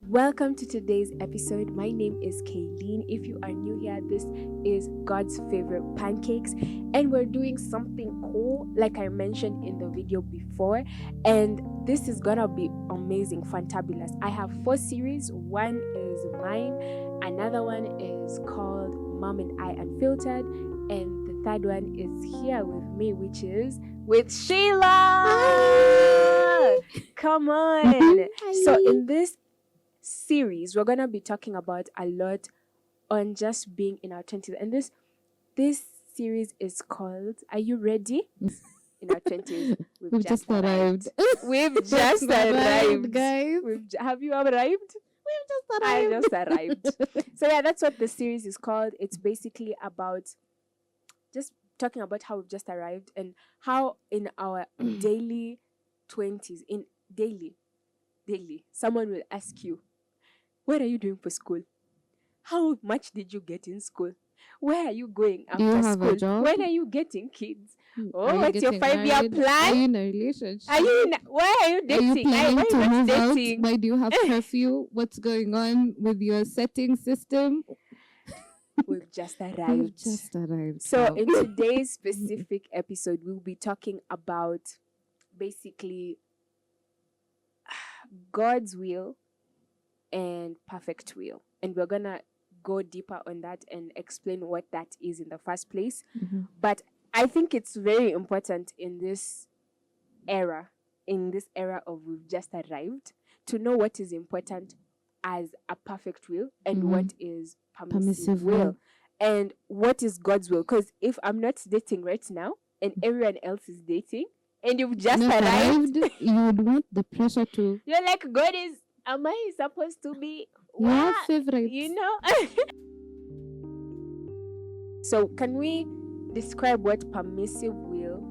Welcome to today's episode. My name is Kaylene. If you are new here, this is God's favorite pancakes, and we're doing something cool, like I mentioned in the video before, and this is gonna be amazing, fantabulous. I have 4 series. One is mine, another one is called Mom and I Unfiltered, and the third one is here with me, which is with Sheila. Hi. Come on. Hi. So in this series, we're gonna be talking about a lot on just being in our 20s, and this series is called "Are You Ready?" In our 20s, We've just arrived. We've just arrived, guys. Have you arrived? We've just I arrived. just arrived. So yeah, that's what the series is called. It's basically about just talking about how we've just arrived and how in our daily 20s, in daily, someone will ask you, what are you doing for school? How much did you get in school? Where are you going after Do you have school? a job? When are you getting kids? Are you What's your getting 5-year married? plan? Are you in a relationship? Why are you Are dating? you planning Why to are you move not out? dating? Why do you have curfew? What's going on with your setting system? We've just We've arrived. just arrived. So now. in today's specific episode, we'll be talking about basically God's will and perfect will. And we're going to go deeper on that and explain what that is in the first place. Mhm. But I think it's very important in this era of we've just arrived, to know what is important as a perfect will and Mhm. what is permissive Permissive will. will. And what is God's will. Because if I'm not dating right now and everyone else is dating and you've just Not arrived, you would want the pressure to you're like, am I supposed to be your what? favorite. You know? So can we describe what permissive will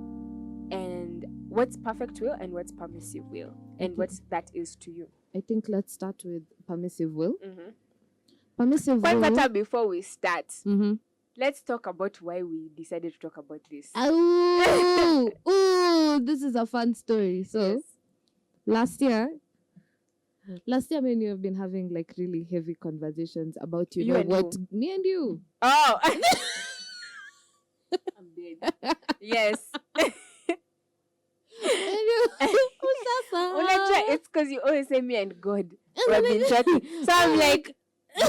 and what's perfect will and what's permissive will and what that is to you? I think let's start with permissive will. Mm-hmm. Permissive will. Kwanza, before we start, Mm-hmm. let's talk about why we decided to talk about this. Oh, this is a fun story. So Yes. last year, me and you have been having like really heavy conversations about You know and what who? me and you. Oh. I'm dead. Yes. Unajua, it's because you always say me and God. We've been chatting. So I'm like,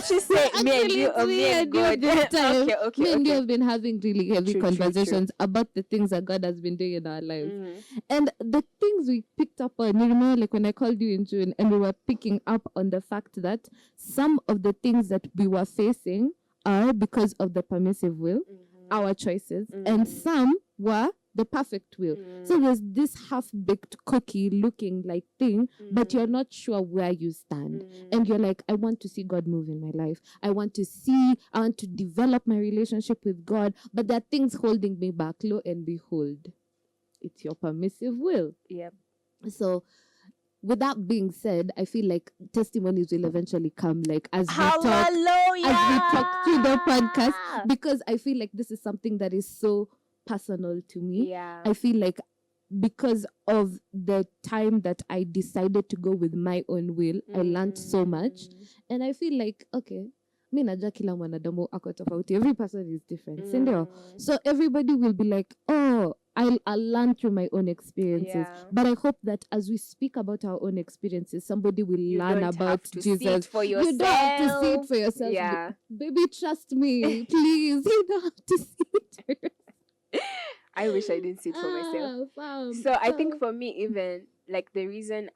she said me and you or me and God. Okay. Me and you have been having really heavy True. conversations about the things that God has been doing in our lives. Mhm. And the things we picked up on, you remember, like when I called you in June and we were picking up on the fact that some of the things that we were facing are because of the permissive will, our choices, and some were the perfect will. So there's this half-baked cookie looking like thing, but you're not sure where you stand. And you're like, I want to see God move in my life. I want to develop my relationship with God, but there are things holding me back. Lo and behold, it's your permissive will. Yep. So with that being said, I feel like testimonies will eventually come, like as we talk through the podcast, because I feel like this is something that is so personal to me. Yeah. I feel like because of the time that I decided to go with my own will, I learned so much. And I feel like, okay, mi najua kila mwanadamu ako tofauti. Every person is different. Sindio? So everybody will be like, oh, I'll learn through my own experiences. Yeah. But I hope that as we speak about our own experiences, somebody will learn don't about have to Jesus. see it for yourself. You don't have to see it for yourself. Yeah. Baby, trust me, please. You don't have to see it. I wish I didn't see it for myself. So I think for me, even like the reason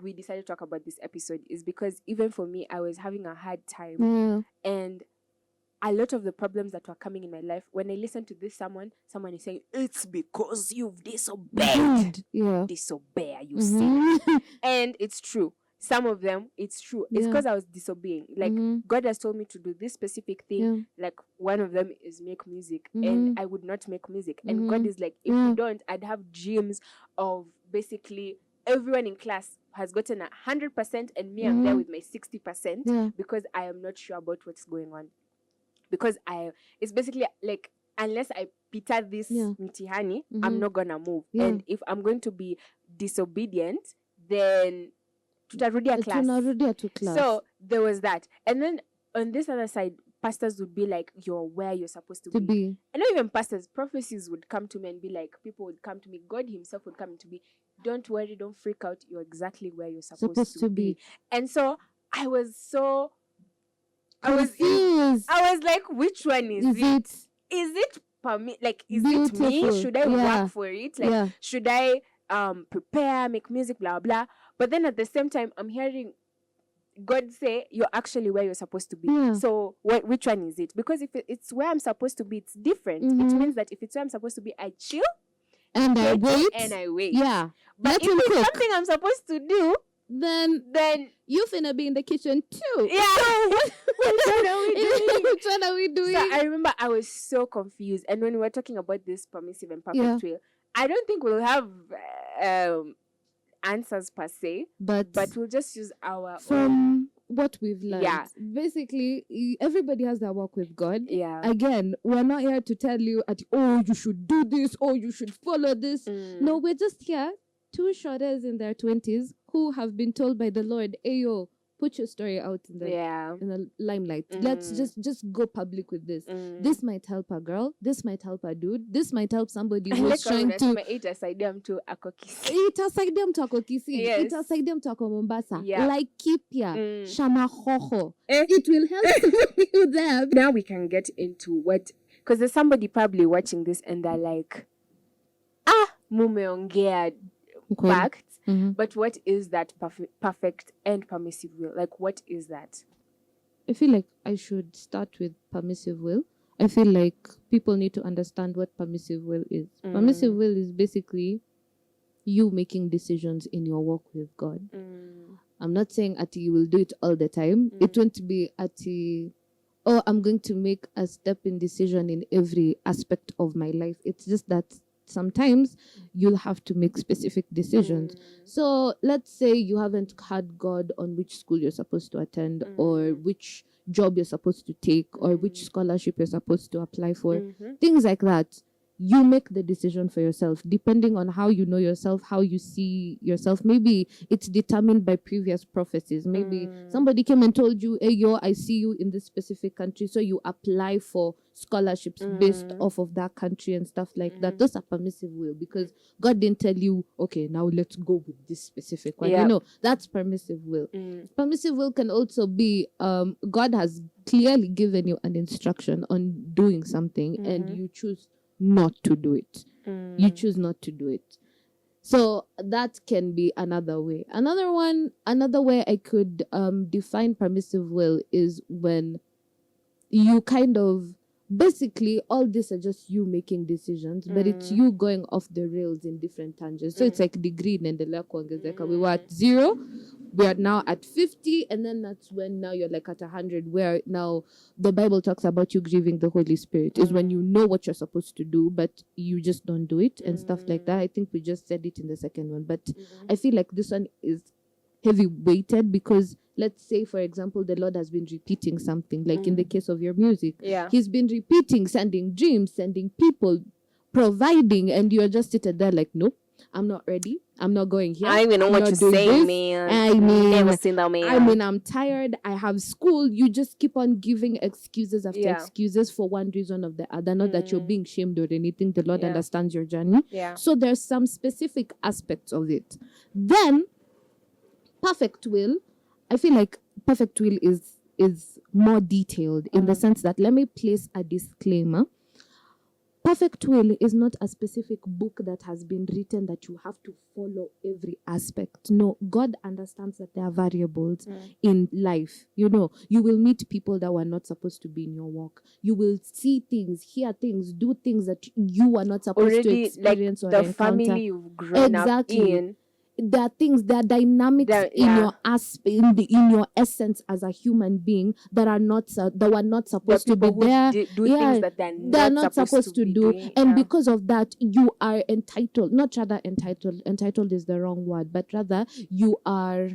we decided to talk about this episode is because even for me, I was having a hard time, and a lot of the problems that were coming in my life, when I listened to this someone is saying, it's because you've disobeyed. Disobey, you see. And it's true. Some of them, it's true. It's because I was disobeying. Like, God has told me to do this specific thing. Like, one of them is make music. And I would not make music. And God is like, if you don't, I'd have dreams of basically everyone in class has gotten 100% and me, I'm there with my 60% because I am not sure about what's going on. Because it's basically like, unless I pita this mtihani, I'm not gonna move. And if I'm going to be disobedient, then tutarudia class. Tunarudia to class. So there was that. And then on this other side, pastors would be like, you're where you're supposed to be. And not even pastors, prophecies would come to me and be like, people would come to me, God himself would come to me, don't worry, don't freak out, you're exactly where you're supposed to be. And so I was so confused. I was like, which one is it? Is it it me? Should I work for it? Like, should I prepare, make music, blah blah? But then at the same time, I'm hearing God say, you're actually where you're supposed to be. So which one is it? Because if it's where I'm supposed to be, it's different. It means that if it's where I'm supposed to be, I chill and I wait. Yeah. But if it's something I'm supposed to do, then you finna be in the kitchen too. Yeah. Which one are we doing? So I remember I was so confused. And when we were talking about this permissive and perfect will, I don't think we'll have answers per se, but we'll just use our own. What we've learned. Yeah. Basically, everybody has their walk with God. Yeah. Again, we're not here to tell you, you should do this, you should follow this. No, we're just here, two shorters in their 20s who have been told by the Lord, yo, put your story out in the limelight. Let's just go public with this. This might help a girl. This might help a dude. This might help somebody who's trying to itasaidia mtu akokisi. Itasaidia mtu akokisi. Itasaidia mtu ako Mombasa. Like Kipya, Shama Hoho. It will help you there. Now we can get into what, because there's somebody probably watching this and they're like, mumeongea facts. But what is that perfect and permissive will? Like, what is that? I feel like I should start with permissive will. I feel like people need to understand what permissive will is. Permissive will is basically you making decisions in your walk with God. I'm not saying you will do it all the time. It won't be I'm going to make a step-in decision in every aspect of my life. It's just that sometimes you'll have to make specific decisions. So let's say you haven't had God on which school you're supposed to attend or which job you're supposed to take or which scholarship you're supposed to apply for. Things like that. You make the decision for yourself, depending on how you know yourself, how you see yourself. Maybe it's determined by previous prophecies. Maybe somebody came and told you, hey, I see you in this specific country. So you apply for scholarships based off of that country and stuff like that. Those are permissive will, because God didn't tell you, okay, now let's go with this specific one. You know, that's permissive will. Permissive will can also be, God has clearly given you an instruction on doing something and you choose not to do it. You choose not to do it. So that can be another way. Another way I could define permissive will is when you kind of, basically all this are just you making decisions, but it's you going off the rails in different tangents. So it's like degree naendelea kuongezeka. We were at 0, we are now at 50, and then that's when now you're like at 100, where now the Bible talks about you grieving the Holy Spirit, is when you know what you're supposed to do, but you just don't do it and stuff like that. I think we just said it in the second one, but I feel like this one is heavy weighted because let's say, for example, the Lord has been repeating something, like in the case of your music. He's been repeating, sending dreams, sending people, providing, and you're just sitting there like, nope, I'm not ready. I'm not going here. I don't even know what you're saying, man. Never seen that, man. I'm tired. I have school. You just keep on giving excuses after excuses for one reason or the other. Not that you're being shamed or anything. The Lord understands your journey. So there's some specific aspects of it. Then, perfect will, I feel like perfect will is more detailed in the sense that, let me place a disclaimer. Perfect will is not a specific book that has been written that you have to follow every aspect. No, God understands that there are variables in life. You know, you will meet people that were not supposed to be in your walk. You will see things, hear things, do things that you were not supposed to experience or encounter. The family you've grown up in. There are things, there are dynamics in your in your essence as a human being that are not that were not supposed to be there. Do things that they're not supposed to do. And because of that, you are entitled. Not rather entitled. Entitled is the wrong word, but rather you are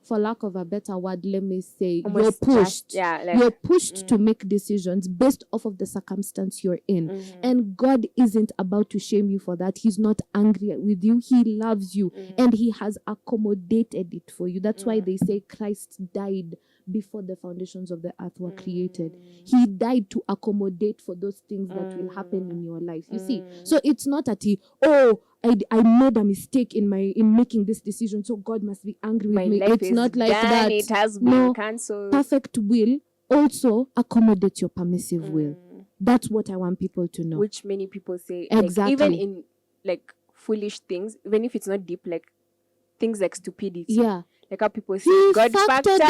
for lack of a better word, let me say, Almost you're pushed. You're pushed to make decisions based off of the circumstance you're in. And God isn't about to shame you for that. He's not angry with you. He loves you. And he has accommodated it for you. That's why they say Christ died before the foundations of the earth were created. He died to accommodate for those things that will happen in your life. You see? So it's not that I made a mistake in making this decision, so God must be angry with me. It's not like that. It has been cancelled. Perfect will also accommodates your permissive will. That's what I want people to know. Which many people say, exactly. Like, even in like foolish things, even if it's not deep, like things like stupidity. Yeah. Like how people say, God factored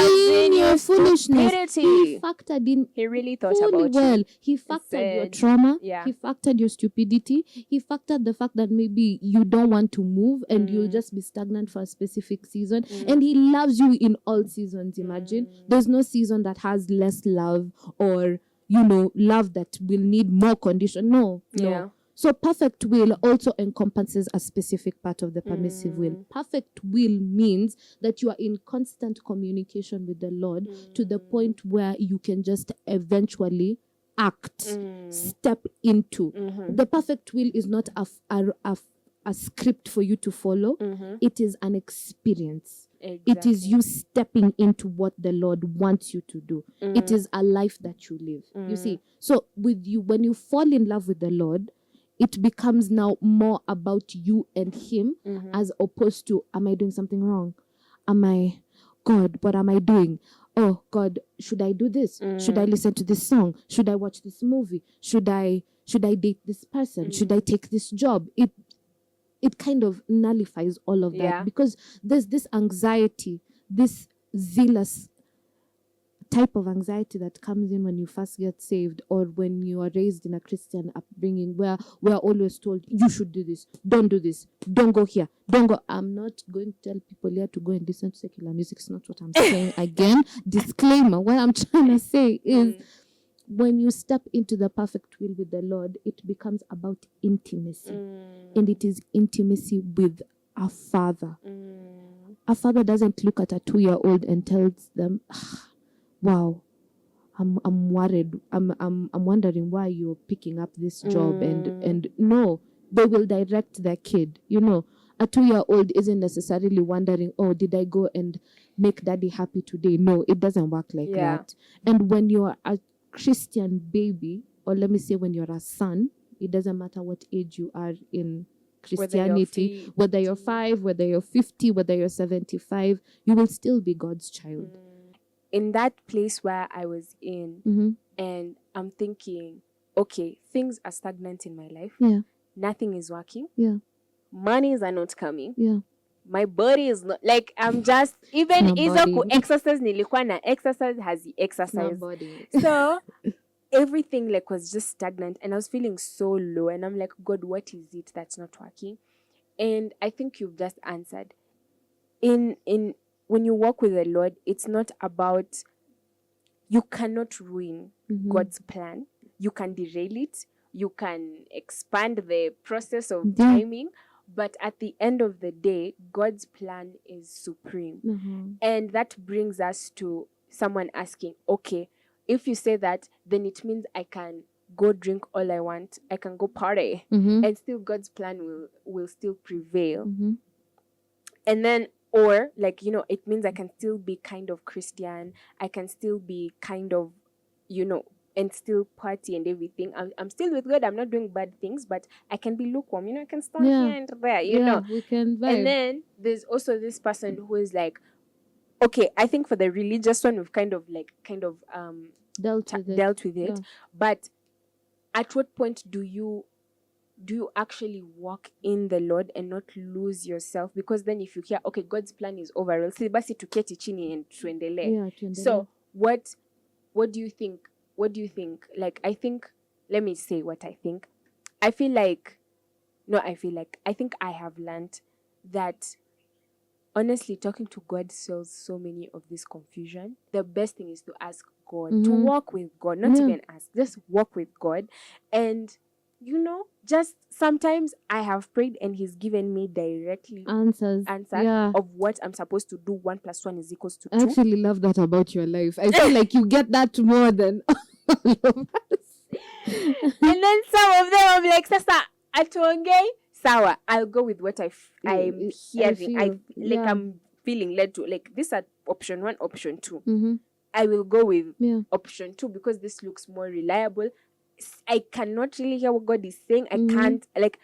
in your foolishness. He factored in. He really thought about you. He factored your trauma. Yeah. He factored your stupidity. He factored the fact that maybe you don't want to move and you'll just be stagnant for a specific season. And he loves you in all seasons, imagine. There's no season that has less love or, love that will need more condition. No. Yeah. So perfect will also encompasses a specific part of the permissive will. Perfect will means that you are in constant communication with the Lord to the point where you can just eventually act, step into. The perfect will is not a script for you to follow. It is an experience. Exactly. It is you stepping into what the Lord wants you to do. It is a life that you live. You see? So with you, when you fall in love with the Lord, it becomes now more about you and him as opposed to, am I doing something wrong? God, what am I doing? Oh, God, should I do this? Should I listen to this song? Should I watch this movie? Should I date this person? Should I take this job? It kind of nullifies all of that because there's this anxiety, this zealous type of anxiety that comes in when you first get saved or when you are raised in a Christian upbringing where we're always told, you should do this, don't go here, don't go. I'm not going to tell people here to go and listen to secular music. It's not what I'm saying. Again, disclaimer, what I'm trying to say is when you step into the perfect will with the Lord, it becomes about intimacy. And it is intimacy with a father. A father doesn't look at a 2-year-old and tells them, wow, I'm worried. I'm wondering why you're picking up this job and no, they will direct their kid. A 2-year-old isn't necessarily wondering, oh, did I go and make daddy happy today? No, it doesn't work like that. And when you're a Christian baby, or let me say when you're a son, it doesn't matter what age you are in Christianity, whether you're 5, whether you're 50, whether you're 75, you will still be God's child. In that place where I was in, and I'm thinking, okay, things are stagnant in my life. Nothing is working. Monies are not coming. My body is not, like, I'm just, even izo exercise nilikuwa na exercise has the exercise. So everything like was just stagnant and I was feeling so low and I'm like, God, what is it that's not working? And I think you've just answered. When you walk with the Lord, it's not about, you cannot ruin God's plan. You can derail it. You can expand the process of timing. But at the end of the day, God's plan is supreme. And that brings us to someone asking, okay, if you say that, then it means I can go drink all I want. I can go party. And still God's plan will still prevail. And then, or like, it means I can still be kind of Christian. I can still be kind of, and still party and everything. I'm still with God. I'm not doing bad things, but I can be lukewarm. I can stand here and there, we can vibe. And then there's also this person who is like, okay, I think for the religious one, we've kind of dealt with it. But at what point do you actually walk in the Lord and not lose yourself? Because then if you hear, okay, God's plan is over, basi tuketi chini and tuendelee. So what do you think? What do you think? Like, I think, let me say what I think. I think I have learned that honestly, talking to God solves so many of this confusion. The best thing is to ask God, to walk with God, not even ask, just walk with God. And just sometimes I have prayed and he's given me directly answer of what I'm supposed to do. 1 + 1 = 2. I actually love that about your life. I feel like you get that more than all of us. And then some of them I'm like, Sasa, atuongei, sawa. I'll go with what I'm hearing. I'm feeling led to. Like, this are option 1, option 2. Mm-hmm. I will go with option 2 because this looks more reliable. I cannot really hear what God is saying. I can't, like,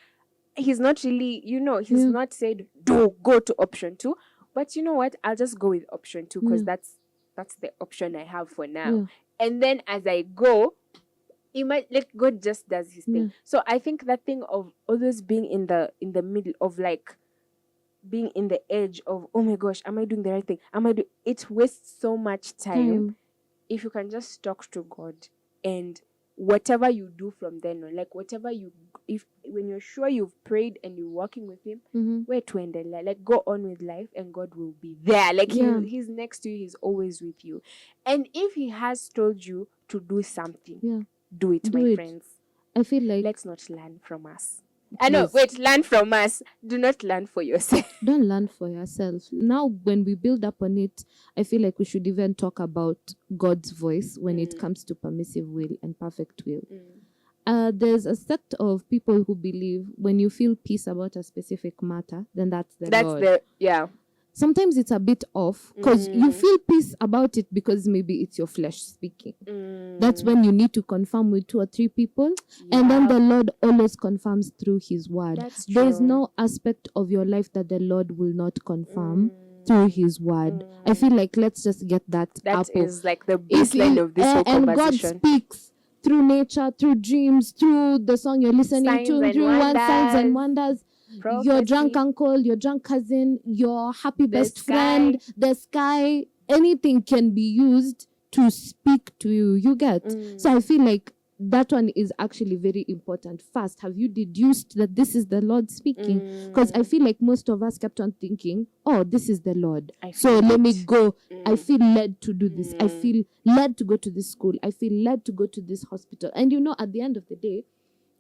he's not really, he's not said, go to option 2. But you know what? I'll just go with option 2 because that's the option I have for now. Yeah. And then as I go, God just does his thing. So I think that thing of always being in the middle of, like, being in the edge of, oh my gosh, am I doing the right thing? It wastes so much time. If you can just talk to God, and whatever you do from then on, like, when you're sure you've prayed and you're walking with him, where to end, like, go on with life and God will be there. Like, he's next to you, he's always with you. And if he has told you to do something, do it, my friends. I feel like, let's not learn from us. Learn from us. Do not learn for yourself. Don't learn for yourself. Now, when we build up on it, I feel like we should even talk about God's voice when it comes to permissive will and perfect will. There's a sect of people who believe when you feel peace about a specific matter, then that's Lord. Sometimes it's a bit off because you feel peace about it because maybe it's your flesh speaking. That's when you need to confirm with 2 or 3 people. And then the Lord always confirms through his word. There's no aspect of your life that the Lord will not confirm through his word. I feel like let's just get that up. That is like the baseline of this whole conversation. And God speaks through nature, through dreams, through the song you're listening to, through signs and wonders. Prophecy. Your drunk uncle, your drunk cousin, your happy best friend, the sky, anything can be used to speak to you. You get? So I feel like that one is actually very important. First, have you deduced that this is the Lord speaking? Because I feel like most of us kept on thinking, oh, this is the Lord. So let me go. I feel led to do this. I feel led to go to this school. I feel led to go to this hospital. And at the end of the day,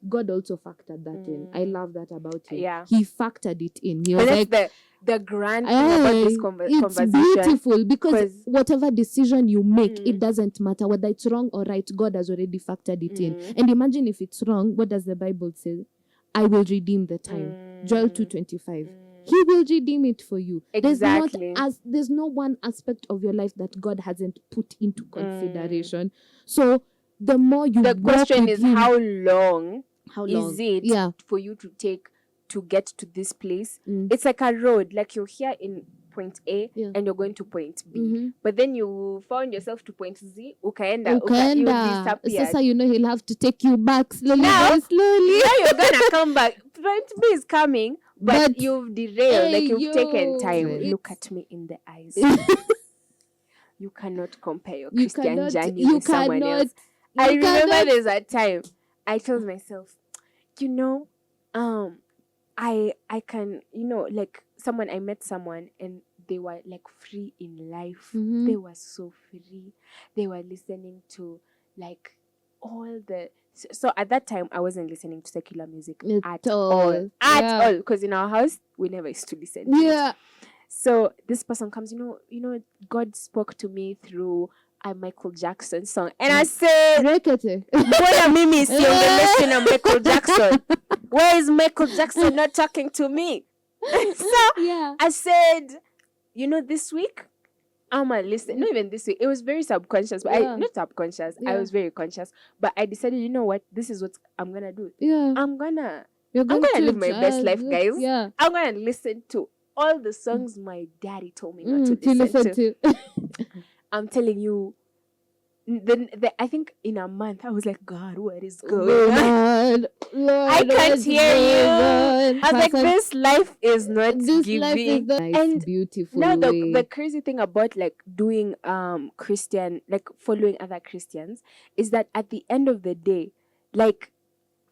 God also factored that in. I love that about him. Yeah. He factored it in. He was like, the grand thing about this conversation. It's beautiful because whatever decision you make, it doesn't matter whether it's wrong or right. God has already factored it in. And imagine if it's wrong, what does the Bible say? I will redeem the time. Joel 2:25. He will redeem it for you. Exactly. There's no one aspect of your life that God hasn't put into consideration. So the more you the question is, how long is it for you to take to get to this place? It's like a road, like you're here in point A and you're going to point B, but then you found yourself to point Z, ukaenda. You disappear. Sasa he'll have to take you back slowly. Now you're gonna come back. Point B is coming, but you've derailed, like you've taken time. Look at me in the eyes. You cannot compare your Christian journey with someone else. I remember there's a time I told myself, I can, like I met someone and they were like free in life. They were so free. They were listening to like all the... So at that time, I wasn't listening to secular music at all. At all. Because in our house, we never used to listen to it. So this person comes, God spoke to me through a Michael Jackson song. And I said, Mbona mimi siongeleshwi na Michael Jackson? Where is Michael Jackson not talking to me? So I said, this week, I'm going to listen. Not even this week. It was very subconscious. But not subconscious. I was very conscious. But I decided, you know what? This is what I'm going to do. I'm going to live my best life, guys. I'm going to listen to all the songs my daddy told me not to listen to. I'm telling you, I think in a month, I was like, God, what is going on? Lord, I can't hear you. I was like, this life is not giving. Nice, beautiful. Now, the crazy thing about like doing Christian, like following other Christians, is that at the end of the day, like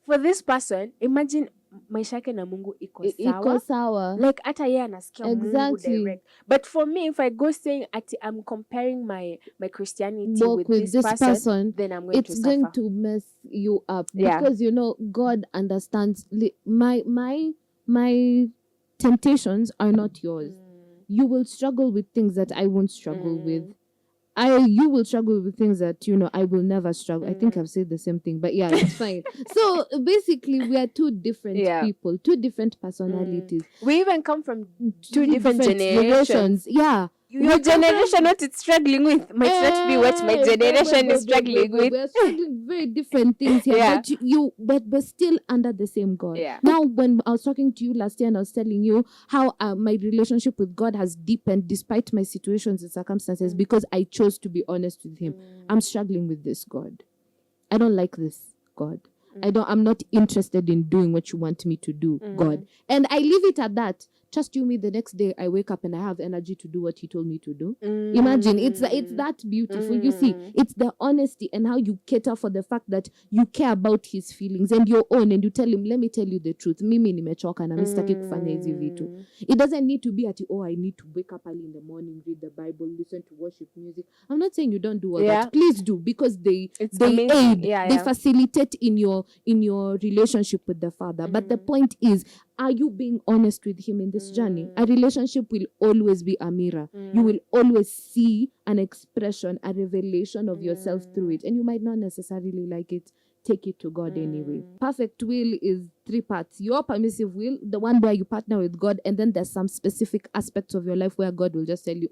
for this person, imagine maisha yake na Mungu iko iko sawa. Like hata yeye anasikia Mungu direct. But for me, if I go saying I'm comparing my Christianity with this person, then I'm going to suffer. It's going to mess you up. Because God understands my temptations are not yours. You will struggle with things that I won't struggle with. You will struggle with things that, I will never struggle. I think I've said the same thing, but yeah, it's fine. So basically, we are two different people, two different personalities. We even come from two different generations. Yeah. Your generation, what it's struggling with, might not be what my generation is struggling with. We're struggling very different things here, but we're still under the same God. Yeah. Now, when I was talking to you last year and I was telling you how my relationship with God has deepened despite my situations and circumstances because I chose to be honest with Him. I'm struggling with this, God. I don't like this, God. I'm not interested in doing what you want me to do, God. And I leave it at that. Trust you me, the next day I wake up and I have energy to do what He told me to do. Imagine, it's that beautiful. You see, it's the honesty and how you cater for the fact that you care about His feelings and your own, and you tell Him, let me tell you the truth. Mimi nimechoka na mistaki kufanya hizi vitu. It doesn't need to be at, I need to wake up early in the morning, read the Bible, listen to worship music. I'm not saying you don't do all that. Please do, because they aid, they facilitate in your relationship with the Father. But the point is, are you being honest with Him in this journey? A relationship will always be a mirror. You will always see an expression, a revelation of yourself through it. And you might not necessarily like it. Take it to God anyway. Perfect will is 3 parts. Your permissive will, the one where you partner with God, and then there's some specific aspects of your life where God will just tell you,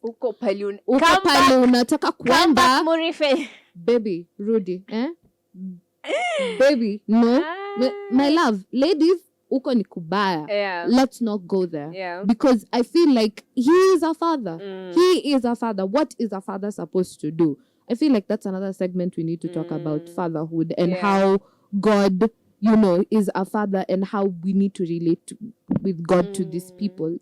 uko pale unataka kuenda. Baby, Rudy, baby, no. My love, ladies, uko ni kubaya. Let's not go there. Because I feel like He is a father. He is a father. What is a father supposed to do? I feel like that's another segment we need to talk about fatherhood and how God, is a father and how we need to relate with God to these people,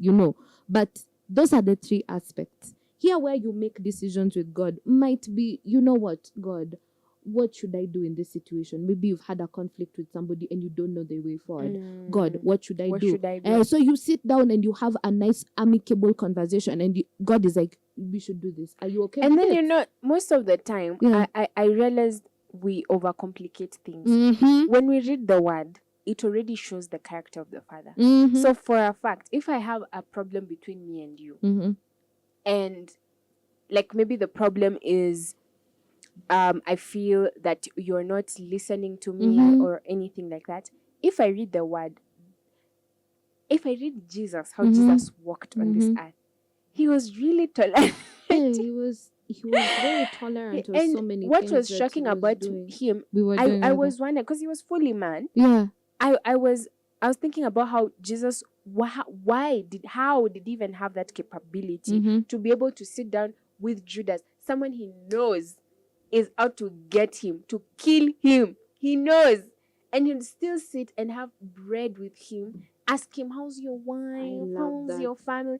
But those are the 3 aspects. Here where you make decisions with God might be, God, what should I do in this situation? Maybe you've had a conflict with somebody and you don't know the way forward. God, what should I do? So you sit down and you have a nice amicable conversation and God is like, we should do this. Are you okay and with then, it? most of the time, I realized we overcomplicate things. When we read the word, it already shows the character of the Father. So for a fact, if I have a problem between me and you, and like maybe the problem is, I feel that you're not listening to me or anything like that. If I read the word, if I read Jesus, how Jesus walked on this earth, He was really tolerant. He was very tolerant of so many things. What was shocking about Him, I was wondering, because He was fully man. Yeah. I was thinking about how Jesus, how did He even have that capability to be able to sit down with Judas, someone He knows is out to get him, to kill him. He knows. And he'll still sit and have bread with him, ask him, how's your wife? How's your family?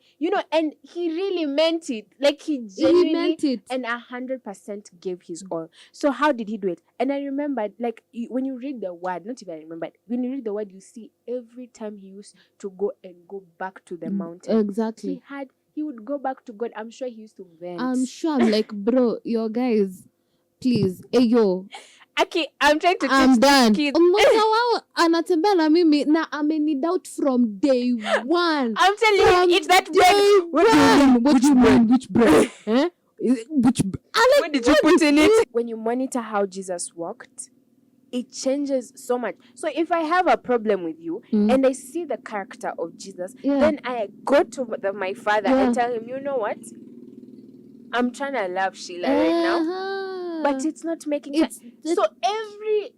And he really meant it. Like he genuinely meant it. And 100% gave his all. So how did He do it? And I remembered, like, when you read the word, not even I remembered, when you read the word, you see every time He used to go back to the mountain. Exactly. He would go back to God. I'm sure He used to vent. I'm sure. I'm like, bro, your guys, please, yo. Okay, I'm trying to I'm teach done. these kids. Mmoja wao anatembea na mimi na amenidoubt from day one. I'm telling you, it's that bread. What do you mean? Which bread? What did you put in it? When you monitor how Jesus walked, it changes so much. So if I have a problem with you and I see the character of Jesus, then I go to my Father and tell Him, you know what? I'm trying to love Sheila right now, but it's not making sense. So every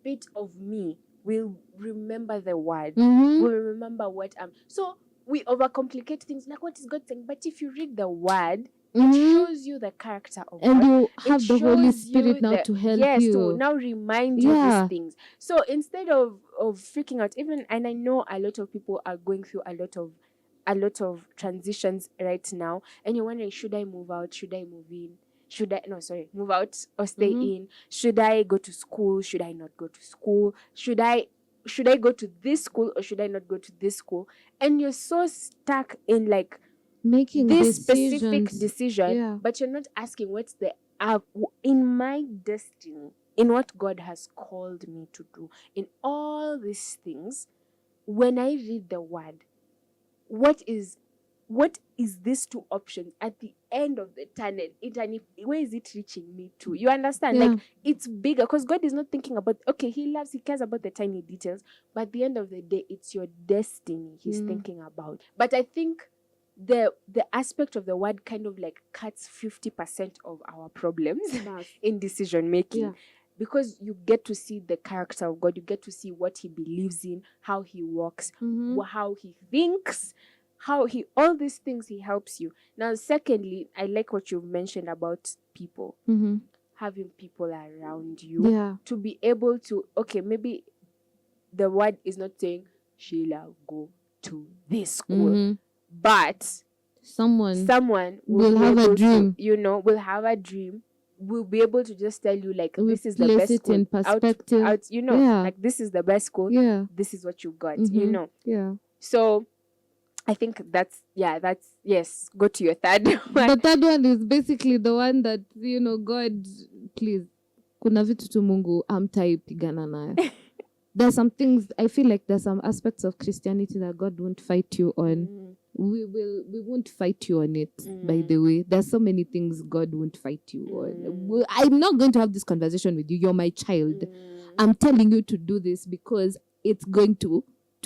bit of me will remember the word, will remember what I'm. So we overcomplicate things, like what is God saying? But if you read the word, it shows you the character of God. And you have the Holy Spirit now to help you. to now remind you these things. So instead of freaking out, and I know a lot of people are going through a lot of transitions right now, and you're wondering, should I move out? Should I move in? Move out or stay in? Should I go to school? Should I not go to school? Should should I go to this school or should I not go to this school? And you're so stuck in like making this decisions. specific decision, Yeah. but you're not asking what's the in my destiny, in what God has called me to do, in all these things. When I read the word, what is these two options at the end of the tunnel? Where is it reaching me to? You understand? Yeah. Like, it's bigger, because God is not thinking about, okay, he cares about the tiny details, but at the end of the day, it's your destiny he's thinking about. But I think the aspect of the word kind of like cuts 50% of our problems in decision making. Yeah. Because you get to see the character of God, you get to see what he believes in, how he walks, how he thinks, all these things he helps you. Now, secondly, I like what you've mentioned about people. Having people around you to be able to, okay, maybe the word is not saying, Sheila, go to this school, but someone will have a dream. Will have a dream. Will be able to just tell you, like, this is the best school. In perspective. Like, this is the best school. Yeah. This is what you got. Yeah. So I think that's yes. Go to your third one. The third one is basically the one that, God, please, kuna vitu tu Mungu hamtaipigana nayo. There's some things, I feel like there's some aspects of Christianity that God won't fight you on. We won't fight you on it, by the way. There's so many things God won't fight you on. I'm not going to have this conversation with you. You're my child. I'm telling you to do this because it's going to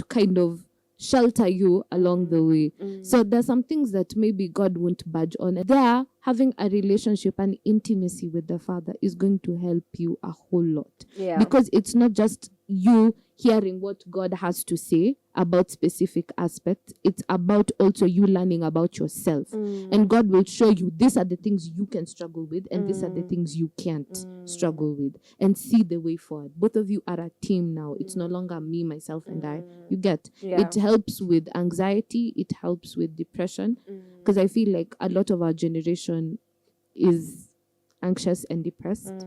kind of shelter you along the way. So there's some things that maybe God won't budge on. There, having a relationship and intimacy with the Father is going to help you a whole lot. Yeah. Because it's not just you hearing what God has to say about specific aspects. It's about also you learning about yourself. And God will show you, these are the things you can struggle with and these are the things you can't struggle with, and see the way forward. Both of you are a team now. It's no longer me, myself, and I. You get? Yeah. It helps with anxiety. It helps with depression. Because I feel like a lot of our generation is anxious and depressed.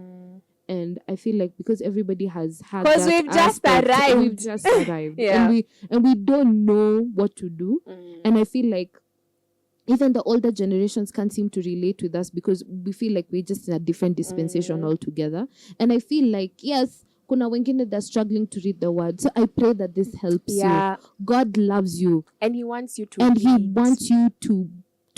And I feel like because everybody has had that, because we've just arrived. Yeah. and we don't know what to do. And I feel like even the older generations can't seem to relate with us because we feel like we're just in a different dispensation altogether. And I feel like, yes, kuna wengine they're struggling to read the word. So I pray that this helps you. God loves you. And he wants you to And he wants you to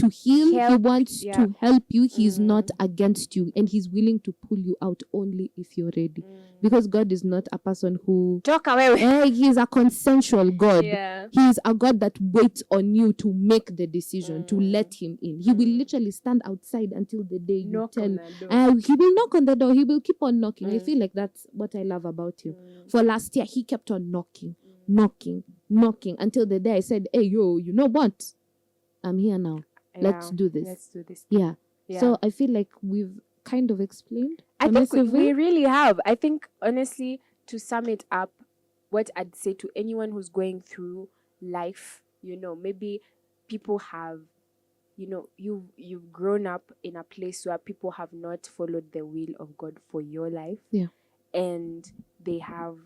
heal. He wants to help you. He's not against you. And he's willing to pull you out only if you're ready. Because God is not a person who... Talk away. He's a consensual God. Yeah. He's a God that waits on you to make the decision, to let him in. He will literally stand outside until the day you tell him. He will knock on the door. He will keep on knocking. I feel like that's what I love about him. For last year, he kept on knocking until the day I said, hey, you know what? I'm here now. Let's do this. Yeah. So I feel like we've kind of explained. I think we really have. I think, honestly, to sum it up, what I'd say to anyone who's going through life, maybe people have, you've grown up in a place where people have not followed the will of God for your life. Yeah. And they have,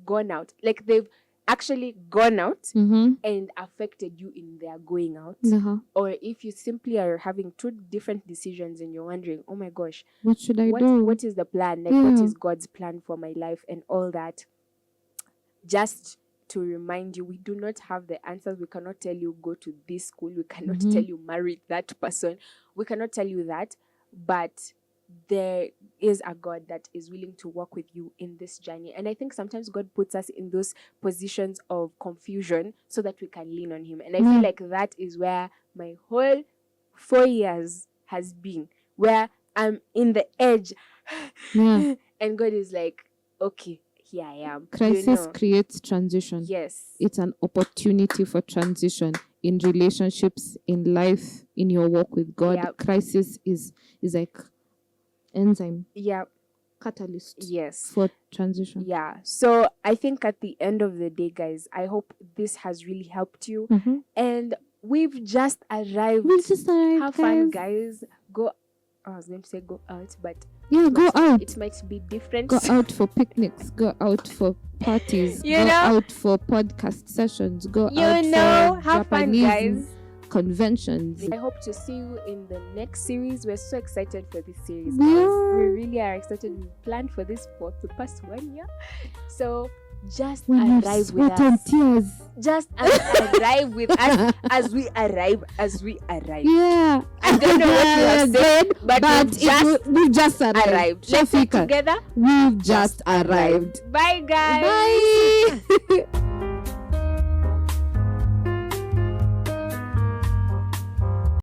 gone out. Like, they've actually gone out and affected you in their going out. Or if you simply are having two different decisions and you're wondering, oh my gosh, what should I do? What is the plan? Like, what is God's plan for my life and all that? Just to remind you, we do not have the answers. We cannot tell you go to this school. We cannot tell you marry that person. We cannot tell you that. But there is a God that is willing to walk with you in this journey. And I think sometimes God puts us in those positions of confusion so that we can lean on him. And I feel like that is where my whole 4 years has been, where I'm in the edge. And God is like, okay, here I am. Crisis creates transition. Yes. It's an opportunity for transition in relationships, in life, in your walk with God. Yep. Crisis is like enzyme. Yeah. Catalyst. Yes. For transition. Yeah. So I think at the end of the day, guys, I hope this has really helped you. And we've just arrived. Have fun, guys. I was going to say go out, but Yeah, go out. It might be different. Go out for picnics. Go out for parties. Go out for podcast sessions. Go out for have Japanese fun, guys. Conventions. I hope to see you in the next series. We're so excited for this series, Yeah. guys. We really are excited. We planned for this for the past 1 year. So just arrive with us. Tears. Just arrive with us as we arrive. Yeah. I don't know what you have said, but we've just arrived. Let's get together. We've just arrived. Bye, guys. Bye.